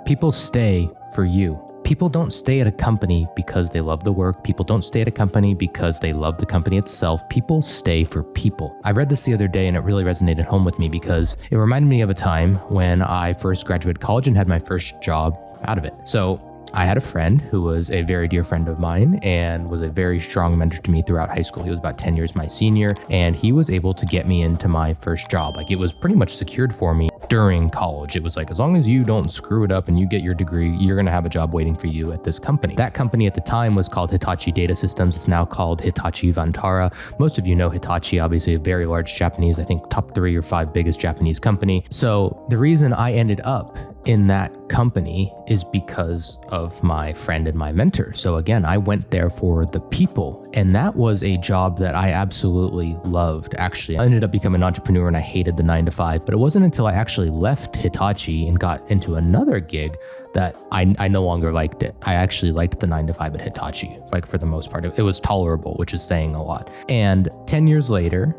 People stay for you. People don't stay at a company because they love the work. People don't stay at a company because they love the company itself. People stay for people. I read this the other day and it really resonated home with me because it reminded me of a time when I first graduated college and had my first job out of it. So I had a friend who was a very dear friend of mine and was a very strong mentor to me throughout high school. He was about 10 years my senior, and he was able to get me into my first job. Like, it was pretty much secured for me during college. It was like, as long as you don't screw it up and you get your degree, you're going to have a job waiting for you at this company. That company at the time was called Hitachi Data Systems. It's now called Hitachi Vantara. Most of you know Hitachi, obviously a very large Japanese, I think top 3 or 5 biggest Japanese company. So the reason I ended up in that company is because of my friend and my mentor. So again, I went there for the people, and that was a job that I absolutely loved. Actually, I ended up becoming an entrepreneur and I hated the 9-to-5, but it wasn't until I actually left Hitachi and got into another gig that I no longer liked it. I actually liked the 9-to-5 at Hitachi, like for the most part. It was tolerable, which is saying a lot. And 10 years later,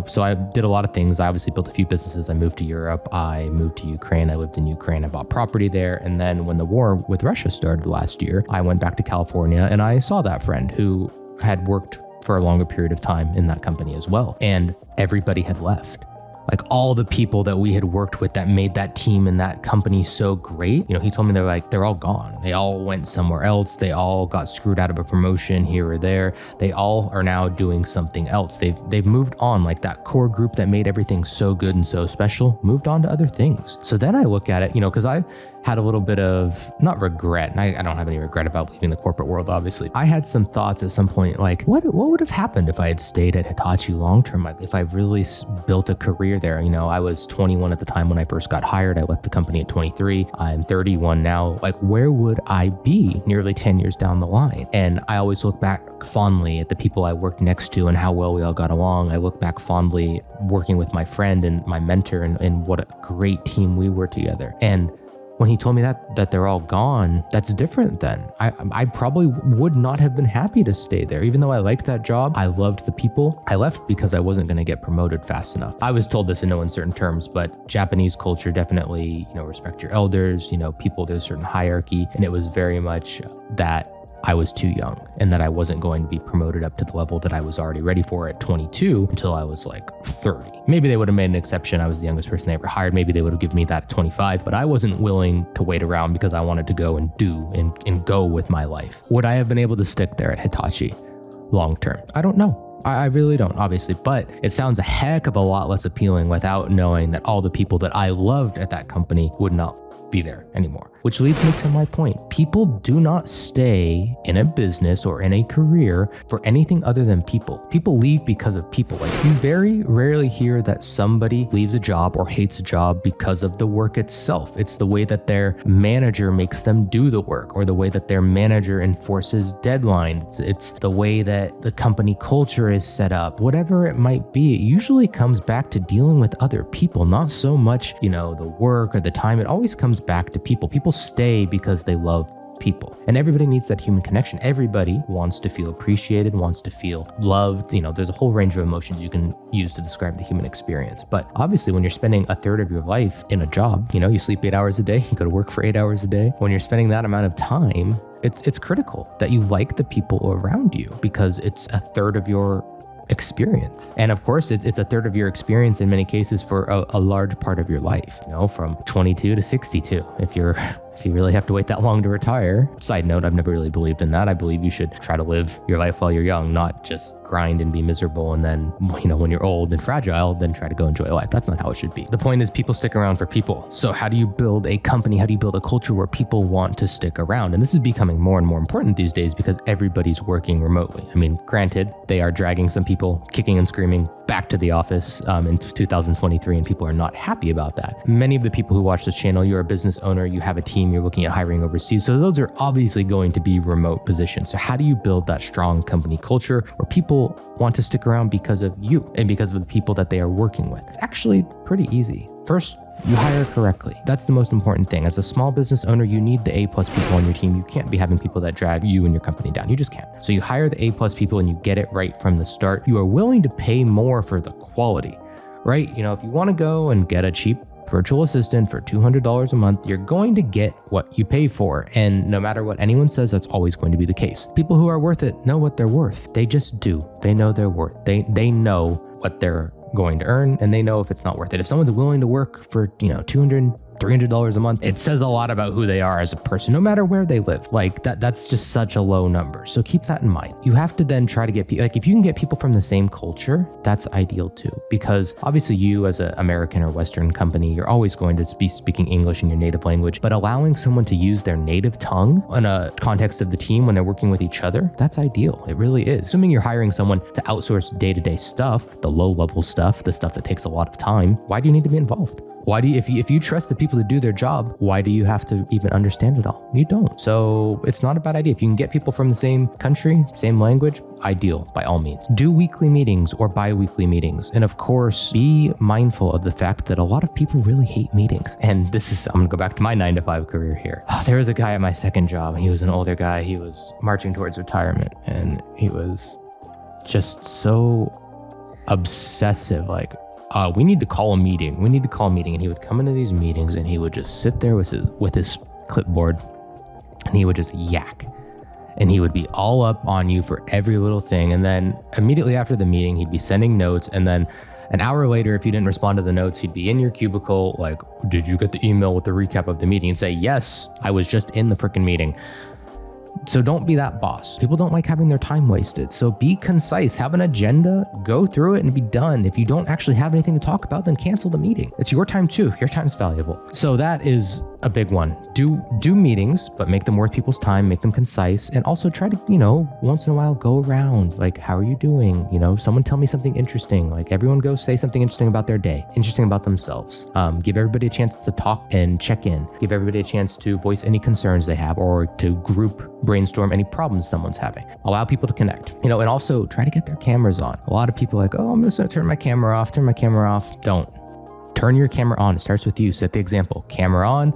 so I did a lot of things. I obviously built a few businesses. I moved to Europe. I moved to Ukraine. I lived in Ukraine. I bought property there. And then when the war with Russia started last year, I went back to California and I saw that friend who had worked for a longer period of time in that company as well. And everybody had left. Like, all the people that we had worked with that made that team and that company so great, he told me they're all gone. They all went somewhere else. They all got screwed out of a promotion here or there. They all are now doing something else. They've moved on. Like, that core group that made everything so good and so special moved on to other things. So then I look at it, because I had a little bit of, not regret, and I don't have any regret about leaving the corporate world, obviously. I had some thoughts at some point, like, what would have happened if I had stayed at Hitachi long-term? Like, if I really built a career there. I was 21 at the time when I first got hired. I left the company at 23. I'm 31 now. Like, where would I be nearly 10 years down the line? And I always look back fondly at the people I worked next to and how well we all got along. I look back fondly working with my friend and my mentor and what a great team we were together. And when he told me that they're all gone, that's different then. I probably would not have been happy to stay there. Even though I liked that job, I loved the people. I left because I wasn't going to get promoted fast enough. I was told this in no uncertain terms, but Japanese culture definitely, respect your elders, people, there's a certain hierarchy. And it was very much that I was too young and that I wasn't going to be promoted up to the level that I was already ready for at 22 until I was like 30. Maybe they would have made an exception. I was the youngest person they ever hired. Maybe they would have given me that at 25, but I wasn't willing to wait around because I wanted to go and do and go with my life. Would I have been able to stick there at Hitachi long term? I don't know. I really don't, obviously, but it sounds a heck of a lot less appealing without knowing that all the people that I loved at that company would not be there anymore. Which leads me to my point. People do not stay in a business or in a career for anything other than people. People leave because of people. Like, you very rarely hear that somebody leaves a job or hates a job because of the work itself. It's the way that their manager makes them do the work, or the way that their manager enforces deadlines. It's the way that the company culture is set up. Whatever it might be, it usually comes back to dealing with other people, not so much, the work or the time. It always comes back to people. People stay because they love people. And everybody needs that human connection. Everybody wants to feel appreciated, wants to feel loved. There's a whole range of emotions you can use to describe the human experience. But obviously, when you're spending a third of your life in a job, you sleep 8 hours a day, you go to work for 8 hours a day. When you're spending that amount of time, it's critical that you like the people around you, because it's a third of your experience. And of course, it's a third of your experience in many cases for a large part of your life, from 22 to 62. If you really have to wait that long to retire. Side note, I've never really believed in that. I believe you should try to live your life while you're young, not just grind and be miserable. And then, when you're old and fragile, then try to go enjoy life. That's not how it should be. The point is, people stick around for people. So how do you build a company? How do you build a culture where people want to stick around? And this is becoming more and more important these days because everybody's working remotely. I mean, granted, they are dragging some people kicking and screaming back to the office in 2023, and people are not happy about that. Many of the people who watch this channel, you're a business owner, you have a team, you're looking at hiring overseas. So those are obviously going to be remote positions. So how do you build that strong company culture where people want to stick around because of you and because of the people that they are working with? It's actually pretty easy. First, you hire correctly. That's the most important thing. As a small business owner, you need the A+ people on your team. You can't be having people that drag you and your company down. You just can't. So you hire the A+ people and you get it right from the start. You are willing to pay more for the quality, right? If you want to go and get a cheap virtual assistant for $200 a month, you're going to get what you pay for. And no matter what anyone says, that's always going to be the case. People who are worth it know what they're worth. They just do. They know their worth. They know what they're going to earn, and they know if it's not worth it. If someone's willing to work for, $200, $300 a month, it says a lot about who they are as a person, no matter where they live. Like that's just such a low number. So keep that in mind. You have to then try to get people, like if you can get people from the same culture, that's ideal too, because obviously you as an American or Western company, you're always going to be speaking English in your native language, but allowing someone to use their native tongue in a context of the team when they're working with each other, that's ideal. It really is. Assuming you're hiring someone to outsource day-to-day stuff, the low-level stuff, the stuff that takes a lot of time, why do you need to be involved? Why do you, if you trust the people to do their job, why do you have to even understand it all? You don't. So it's not a bad idea. If you can get people from the same country, same language, ideal by all means. Do weekly meetings or bi-weekly meetings. And of course, be mindful of the fact that a lot of people really hate meetings. And I'm gonna go back to my 9-to-5 career here. There was a guy at my second job. He was an older guy. He was marching towards retirement, and he was just so obsessive, like, we need to call a meeting. We need to call a meeting. And he would come into these meetings and he would just sit there with his clipboard and he would just yak. And he would be all up on you for every little thing. And then immediately after the meeting, he'd be sending notes. And then an hour later, if you didn't respond to the notes, he'd be in your cubicle like, did you get the email with the recap of the meeting? And say, yes, I was just in the freaking meeting. So don't be that boss. People don't like having their time wasted. So be concise, have an agenda, go through it and be done. If you don't actually have anything to talk about, then cancel the meeting. It's your time too. Your time's valuable. So that is a big one. Do meetings, but make them worth people's time, make them concise, and also try to, once in a while go around, like, how are you doing? Someone tell me something interesting. Like, everyone go say something interesting about their day, interesting about themselves. Give everybody a chance to talk and check in. Give everybody a chance to voice any concerns they have or to group brainstorm any problems someone's having. Allow people to connect, and also try to get their cameras on. A lot of people are like, oh, I'm just gonna turn my camera off. Don't. Turn your camera on. It starts with you. Set the example. Camera on,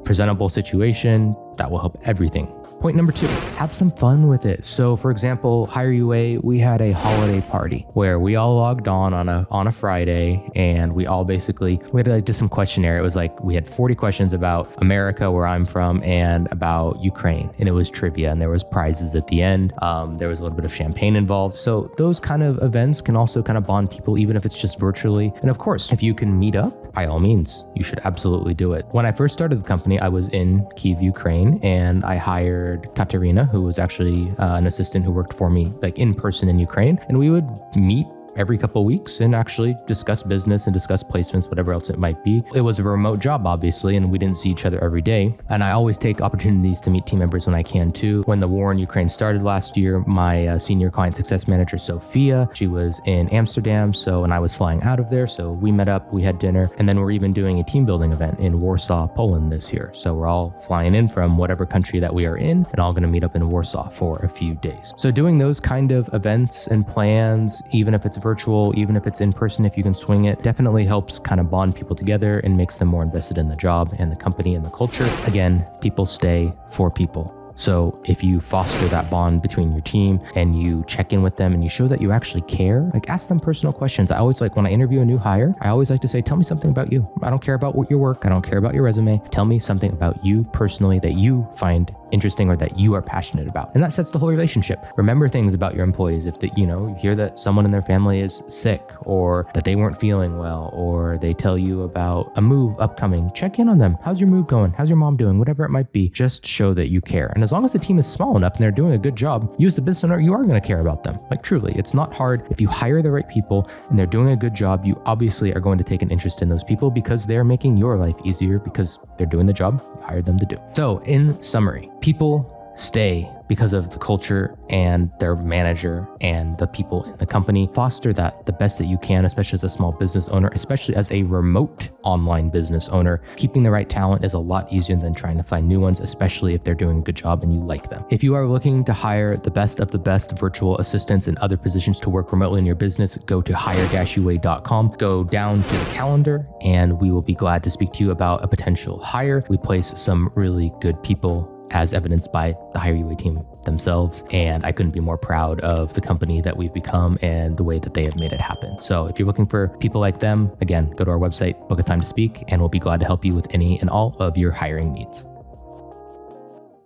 presentable situation. That will help everything. Point number 2, have some fun with it. So for example, HireUA, we had a holiday party where we all logged on a Friday, and we all basically, we had just some questionnaire. It was like, we had 40 questions about America, where I'm from, and about Ukraine. And it was trivia, and there was prizes at the end. There was a little bit of champagne involved. So those kind of events can also kind of bond people, even if it's just virtually. And of course, if you can meet up, by all means, you should absolutely do it. When I first started the company, I was in Kyiv, Ukraine, and I hired Katerina, who was actually an assistant who worked for me like in person in Ukraine. And we would meet every couple of weeks and actually discuss business and discuss placements, whatever else it might be. It was a remote job, obviously, and we didn't see each other every day. And I always take opportunities to meet team members when I can too. When the war in Ukraine started last year, my senior client success manager, Sophia, she was in Amsterdam. And I was flying out of there. So we met up, we had dinner, and then we're even doing a team building event in Warsaw, Poland this year. So we're all flying in from whatever country that we are in and all going to meet up in Warsaw for a few days. So doing those kind of events and plans, even if it's virtual, even if it's in person, if you can swing it, definitely helps kind of bond people together and makes them more invested in the job and the company and the culture. Again, people stay for people. So if you foster that bond between your team and you check in with them and you show that you actually care, like ask them personal questions. I always like when I interview a new hire, I always like to say, tell me something about you. I don't care about what your work. I don't care about your resume. Tell me something about you personally that you find interesting or that you are passionate about. And that sets the whole relationship. Remember things about your employees. If you hear that someone in their family is sick or that they weren't feeling well, or they tell you about a move upcoming, check in on them. How's your move going? How's your mom doing? Whatever it might be, just show that you care. And as long as the team is small enough and they're doing a good job, you as the business owner, you are going to care about them. Like truly, it's not hard. If you hire the right people and they're doing a good job, you obviously are going to take an interest in those people because they're making your life easier because they're doing the job you hired them to do. So in summary, people stay because of the culture and their manager and the people in the company. Foster that the best that you can, especially as a small business owner, especially as a remote online business owner. Keeping the right talent is a lot easier than trying to find new ones, especially if they're doing a good job and you like them. If you are looking to hire the best of the best virtual assistants and other positions to work remotely in your business, go to hire-ua.com, go down to the calendar, and we will be glad to speak to you about a potential hire. We place some really good people as evidenced by the HireUA team themselves. And I couldn't be more proud of the company that we've become and the way that they have made it happen. So if you're looking for people like them, again, go to our website, book a time to speak, and we'll be glad to help you with any and all of your hiring needs.